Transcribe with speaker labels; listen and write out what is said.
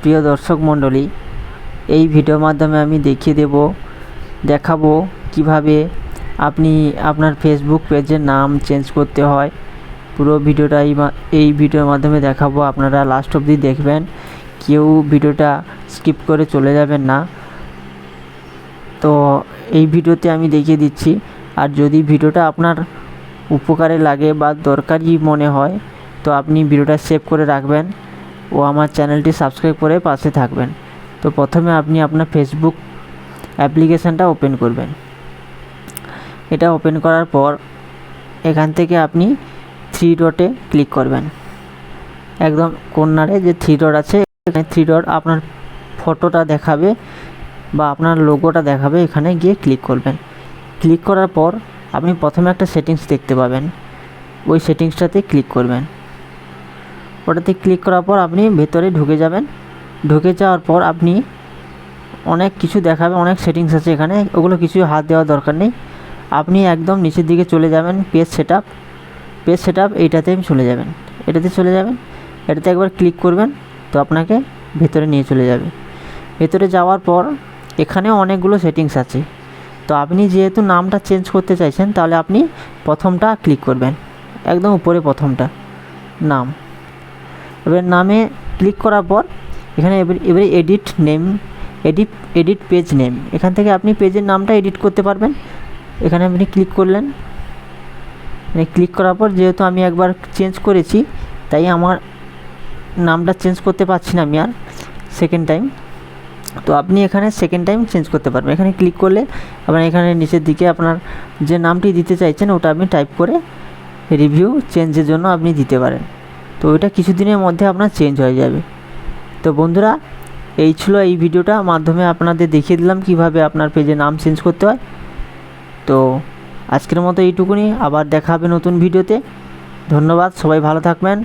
Speaker 1: প্রিয় দর্শক মণ্ডলী, এই ভিডিওর মাধ্যমে আমি দেখাবো কিভাবে আপনি আপনার ফেসবুক পেজের নাম চেঞ্জ করতে হয়। পুরো ভিডিওটা এই ভিডিওর মাধ্যমে দেখাবো। আপনারা লাস্ট অবধি দেখবেন, কেউ ভিডিওটা স্কিপ করে চলে যাবেন না। তো এই ভিডিওতে আমি দেখিয়ে দিচ্ছি। আর যদি ভিডিওটা আপনার উপকারে লাগে বা দরকারি মনে হয় তো আপনি ভিডিওটা সেভ করে রাখবেন ও আমার চ্যানেলটি সাবস্ক্রাইব করে পাশে থাকবেন। তো প্রথমে আপনি আপনার ফেসবুক অ্যাপ্লিকেশানটা ওপেন করবেন। এটা ওপেন করার পর এখান থেকে আপনি 3 ডটে ক্লিক করবেন। একদম কর্নারে যে 3 ডট আছে, এখানে 3 ডট আপনার ফটোটা দেখাবে বা আপনার লোগোটা দেখাবে, এখানে গিয়ে ক্লিক করবেন। ক্লিক করার পর আপনি প্রথমে একটা সেটিংস দেখতে পাবেন, ওই সেটিংসটাতে ক্লিক করবেন। ওটাতে ক্লিক করার পর আপনি ভেতরে ঢুকে যাবেন। ঢুকে যাওয়ার পর আপনি অনেক কিছু দেখাবে, অনেক সেটিংস আছে এখানে, ওগুলো কিছু হাত দেওয়ার দরকার নেই। আপনি একদম নিচের দিকে চলে যাবেন, পেজ সেটআপ এইটাতে চলে যাবেন। এটাতে একবার ক্লিক করবেন, তো আপনাকে ভেতরে নিয়ে চলে যাবে। ভেতরে যাওয়ার পর এখানেও অনেকগুলো সেটিংস আছে। তো আপনি যেহেতু নামটা চেঞ্জ করতে চাইছেন, তাহলে আপনি প্রথমটা ক্লিক করবেন, একদম উপরে প্রথমটা নাম। এবার নামে ক্লিক করার পর এখানে এবারে এডিট পেজ নেম, এখান থেকে আপনি পেজের নামটা এডিট করতে পারবেন। এখানে আপনি ক্লিক করলেন। ক্লিক করার পর যেহেতু আমি একবার চেঞ্জ করেছি, তাই আমার নামটা চেঞ্জ করতে পারছি না আমি আর সেকেন্ড টাইম। তো আপনি এখানে সেকেন্ড টাইম চেঞ্জ করতে পারবেন। এখানে ক্লিক করলে আপনার এখানে নিচের দিকে আপনার যে নামটি দিতে চাইছেন ওটা আপনি টাইপ করে রিভিউ চেঞ্জের জন্য আপনি দিতে পারেন। তো ওইটা কিছুদিনের মধ্যে আপনার চেঞ্জ হয়ে যাবে। তো বন্ধুরা, এই ছিল এই ভিডিওটার মাধ্যমে আপনাদের দেখিয়ে দিলাম কিভাবে আপনার পেজে নাম চেঞ্জ করতে হয়। তো আজকের মতো এইটুকুনি, আবার দেখা হবে নতুন ভিডিওতে। ধন্যবাদ, সবাই ভালো থাকবেন।